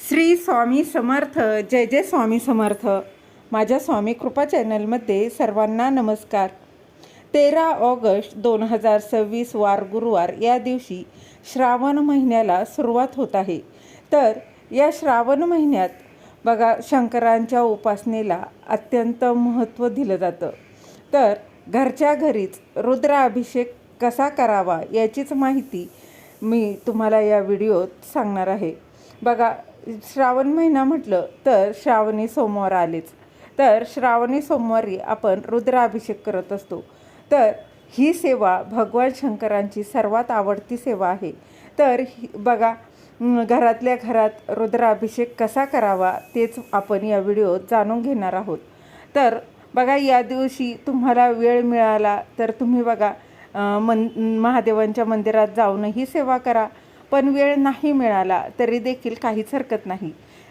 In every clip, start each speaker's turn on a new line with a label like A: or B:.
A: श्री स्वामी समर्थ. जय जय स्वामी समर्थ. माझ्या स्वामी कृपा चॅनलमध्ये सर्वांना नमस्कार. 13 ऑगस्ट 2026 वार गुरुवार या दिवशी श्रावण महिन्याला सुरुवात होत आहे. तर या श्रावण महिन्यात बघा शंकरांच्या उपासनेला अत्यंत महत्त्व दिलं जातं. तर घरच्या घरीच रुद्राभिषेक कसा करावा याचीच माहिती मी तुम्हाला या व्हिडिओत सांगणार आहे. बघा श्रावण महिना म्हटलं तर श्रावणी सोमवार आलेच. तर श्रावणी सोमवारी आपण रुद्राभिषेक करत असतो. तर ही सेवा भगवान शंकरांची सर्वात आवडती सेवा आहे. तर बघा घरातल्या घरात रुद्राभिषेक कसा करावा तेच आपण या व्हिडिओत जाणून घेणार आहोत. तर बघा या दिवशी तुम्हाला वेळ मिळाला तर तुम्ही बघा महादेवांच्या मंदिरात जाऊन ही सेवा करा. पण वेळ नाही मिळाला तरी देखील काहीच हरकत नाही.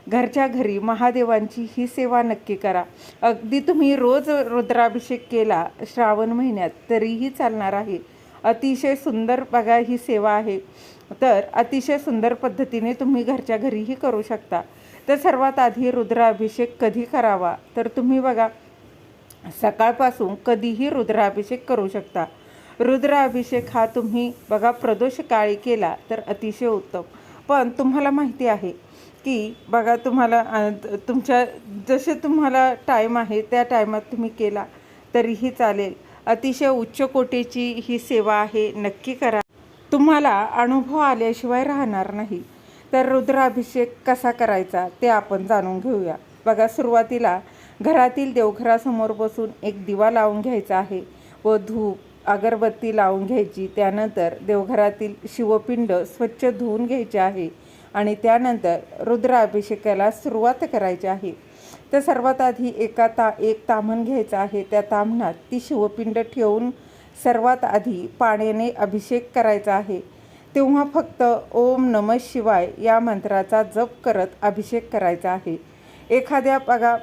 A: घरच्या घरी महादेवांची ही सेवा नक्की करा. अगदी तुम्ही रोज रुद्राभिषेक केला श्रावण महिन्यात तरीही चालणार आहे. अतिशय सुंदर बघा ही सेवा आहे. तर अतिशय सुंदर पद्धतीने तुम्ही घरच्या घरीही करू शकता. तर सर्वात आधी रुद्राभिषेक कधी करावा तर तुम्ही बघा सकाळपासून कधीही रुद्राभिषेक करू शकता. रुद्राभिषेक हा तुम्ही बघा प्रदोष काळी केला तर अतिशय उत्तम. पण तुम्हाला माहिती आहे की बघा तुम्हाला तुमच्या जसे तुम्हाला टाईम आहे त्या टायमात तुम्ही केला तरीही चालेल. अतिशय उच्च कोटीची ही सेवा आहे. नक्की करा. तुम्हाला अनुभव आल्याशिवाय राहणार नाही. तर रुद्राभिषेक कसा करायचा ते आपण जाणून घेऊया. बघा सुरुवातीला घरातील देवघरासमोर बसून एक दिवा लावून घ्यायचा आहे व धूप अगरबत्ती लावून घ्यायची. त्यानंतर देवघरातील शिवपिंड स्वच्छ धुवून घ्यायचे आहे आणि त्यानंतर रुद्राभिषेकाला सुरुवात करायची आहे. तर सर्वात आधी एक ताम्हण घ्यायचा आहे. त्या ताम्हणात ती शिवपिंड ठेवून सर्वात आधी पाण्याने अभिषेक करायचा आहे. तेव्हा फक्त ओम नमः शिवाय या मंत्राचा जप करत अभिषेक करायचा आहे. एखाद्या बघा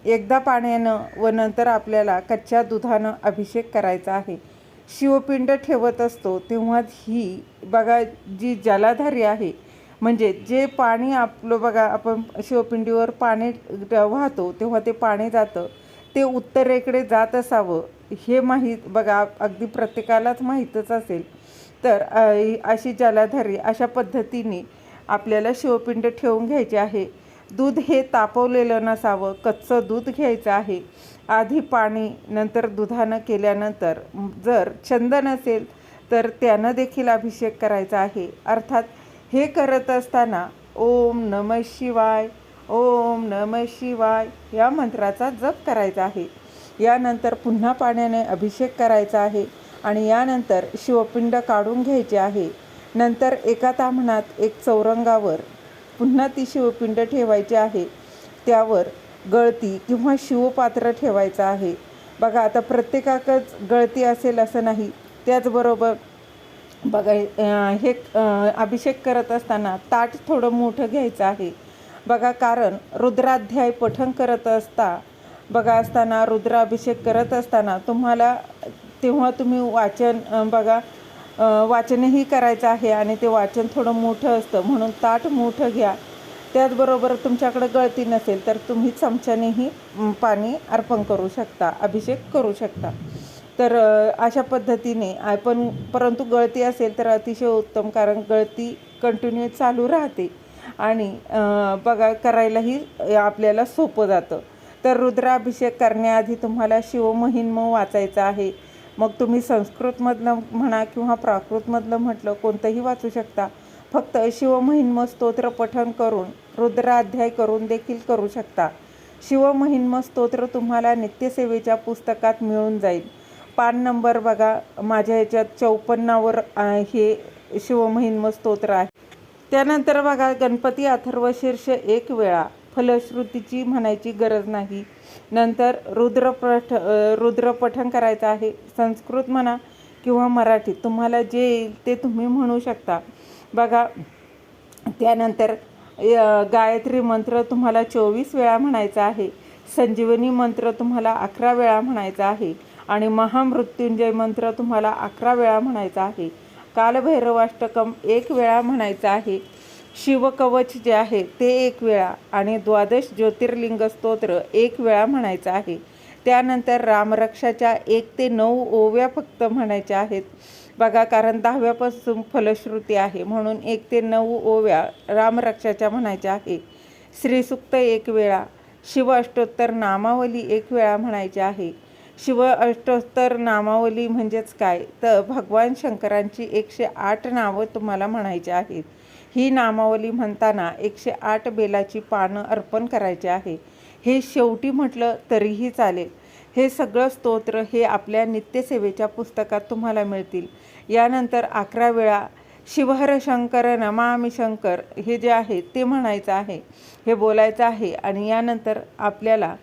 A: एकदा पाण्यानं व नंतर आपल्याला कच्च्या दुधानं अभिषेक करायचा आहे. शिवपिंड ठेवत असतो तेव्हा ही बघा जी जलाधारी आहे म्हणजे जे पाणी आपलं बघा आपण शिवपिंडीवर पाणी वाहतो तेव्हा ते पाणी जातं ते उत्तरेकडे जात असावं हे माहीत बघा अगदी प्रत्येकालाच माहीतच असेल. तर अशी जलाधारी अशा पद्धतीने आपल्याला शिवपिंड ठेवून घ्यायचे आहे. दूध हे तापवलेलं नसावं, कच्चं दूध घ्यायचं आहे. आधी पाणी नंतर दुधानं केल्यानंतर जर चंदन असेल तर त्यानं देखील अभिषेक करायचा आहे. अर्थात हे करत असताना ओम नमः शिवाय ओम नमः शिवाय या मंत्राचा जप करायचा आहे. यानंतर पुन्हा पाण्याने अभिषेक करायचा आहे आणि यानंतर शिवपिंड काढून घ्यायचे आहे. नंतर एका ताम्हणात एक चौरंगावर पुन्हा ती शिवपिंड ठेवायची आहे. त्यावर गळती किंवा शिवपात्र ठेवायचं आहे. बघा आता प्रत्येकाकच गळती असेल असं नाही. त्याचबरोबर बघा हे अभिषेक करत असताना ताट थोडं मोठं घ्यायचं आहे. बघा कारण रुद्राध्याय पठण करत असताना रुद्राभिषेक करत असताना तुम्हाला तेव्हा तुम्ही वाचनही करायचं आहे आणि ते वाचन थोडं मोठं असतं म्हणून ताट मोठं घ्या. त्याचबरोबर तुमच्याकडे गळती नसेल तर तुम्ही चमच्यानेही पाणी अर्पण करू शकता, अभिषेक करू शकता. तर अशा पद्धतीने आपण परंतु गळती असेल तर अतिशय उत्तम कारण गळती कंटिन्यू चालू राहते आणि बघा करायलाही आपल्याला सोपं जातं. तर रुद्राभिषेक करण्याआधी तुम्हाला शिवमहिम्न वाचायचं आहे. मग तुम्ही संस्कृतमधलं म्हणा किंवा प्राकृतमधलं म्हटलं कोणतंही वाचू शकता. फक्त शिवमहिम्न स्तोत्र पठण करून रुद्राध्याय करून देखील करू शकता. शिवमहिम्न स्तोत्र तुम्हाला नित्यसेवेच्या पुस्तकात मिळून जाईल. पान नंबर बघा माझ्या ह्याच्यात 54वर हे शिवमहिम्न स्तोत्र आहे. त्यानंतर बघा गणपती अथर्वशीर्ष 1 वेळा फलश्रुतीची म्हणायची गरज नाही. नंतर रुद्रपठण करायचं आहे. संस्कृत म्हणा किंवा मराठीत तुम्हाला जे येईल ते तुम्ही म्हणू शकता. बघा त्यानंतर गायत्री मंत्र तुम्हाला 24 वेळा म्हणायचा आहे. संजीवनी मंत्र तुम्हाला 11 वेळा म्हणायचा आहे आणि महामृत्युंजय मंत्र तुम्हाला 11 वेळा म्हणायचा आहे. कालभैरवाष्टकम 1 वेळा म्हणायचा आहे. शिवकवच जे आहे ते 1 वेळा आणि 12 ज्योतिर्लिंग स्तोत्र 1 वेळा म्हणायचं आहे. त्यानंतर रामरक्षाच्या 1 ते 9 ओव्या फक्त म्हणायच्या आहेत बघा, कारण 10व्यापासून फलश्रुती आहे म्हणून 1 ते 9 ओव्या रामरक्षाच्या म्हणायच्या आहे. श्रीसूक्त 1 वेळा, शिव अष्टोत्तर नामावली 1 वेळा म्हणायची आहे. शिव अष्टोत्तर नामावली म्हणजेच काय, तर भगवान शंकरांची 108 नावं तुम्हाला म्हणायची आहेत. ही नामावली म्हणताना 108 बेलाची पानं अर्पण करायची आहे. हे शेवटी म्हटलं तरीही चालेल. हे सगळं स्तोत्र हे आपल्या नित्यसेवेच्या पुस्तकात तुम्हाला मिळतील. यानंतर 11 वेळा शिवहर शंकर नमामि शंकर हे जे आहे ते म्हणायचं आहे, हे बोलायचं आहे. आणि यानंतर आपल्याला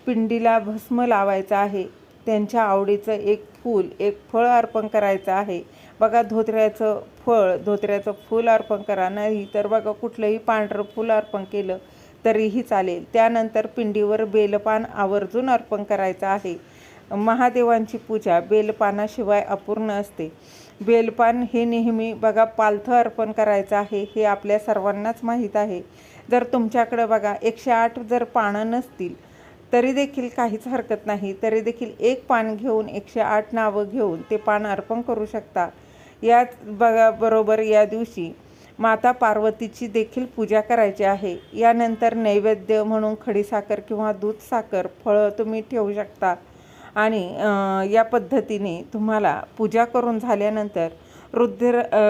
A: पिंडीला भस्म लावायचं आहे. त्यांच्या आवडीचं 1 फूल 1 फळ अर्पण करायचं आहे बघा. धोत्र्याचं फूल अर्पण करा, नाही तर बघा कुठलंही पांढरं फूल अर्पण केलं तरीही चालेल. त्यानंतर पिंडीवर बेलपान आवर्जून अर्पण करायचं आहे. महादेवांची पूजा बेलपानाशिवाय अपूर्ण असते. बेलपान हे नेहमी बघा पालथं अर्पण करायचं आहे, हे आपल्या सर्वांनाच माहीत आहे. जर तुमच्याकडं बघा 108 जर पानं नसतील तरी देखील काहीच हरकत नाही, तरी देखील 1 पान घेऊन 108 नावं घेऊन ते पान अर्पण करू शकता. याच बघा बरोबर या दिवशी माता पार्वतीची देखील पूजा करायची आहे. यानंतर नैवेद्य म्हणून खडीसाखर किंवा दूध साखर फळं तुम्ही ठेवू शकता. आणि या पद्धतीने तुम्हाला पूजा करून झाल्यानंतर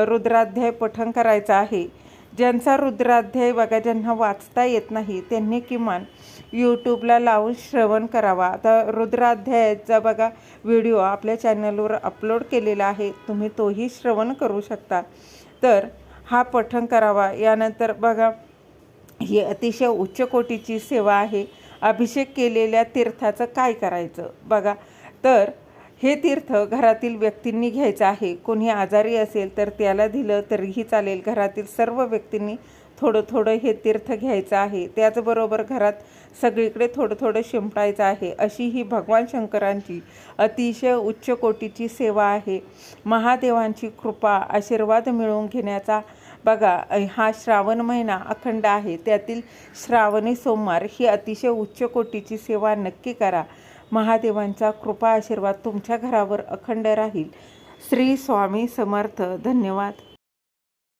A: रुद्राध्याय पठण करायचं आहे. ज्यांचा रुद्राध्याय बघा ज्यांना वाचता येत नाही त्यांनी किमान यूट्यूबला लावून श्रवण करावा. आता रुद्राध्यायाचा बघा व्हिडिओ आपल्या चॅनलवर अपलोड केलेला आहे, तुम्ही तोही श्रवण करू शकता. तर हा पठण करावा. यानंतर बघा ही अतिशय उच्च कोटीची सेवा आहे. अभिषेक केलेल्या तीर्थाचं काय करायचं बघा, तर हे तीर्थ घरातील व्यक्तींनी घ्यायचं आहे. कोणी आजारी असेल तर त्याला दिलं तरीही चालेल. घरातील सर्व व्यक्तींनी थोडं थोडं हे तीर्थ घ्यायचं आहे. त्याचबरोबर घरात सगळीकडे थोडं थोडं शिंपडायचं आहे. अशी ही भगवान शंकरांची अतिशय उच्च कोटीची सेवा आहे. महादेवांची कृपा आशीर्वाद मिळवून घेण्याचा बघा हा श्रावण महिना अखंड आहे. त्यातील श्रावणी सोमवार ही अतिशय उच्च कोटीची सेवा नक्की करा. महादेवांचा कृपा आशीर्वाद तुमच्या घरावर अखंड राहील. श्री स्वामी समर्थ. धन्यवाद.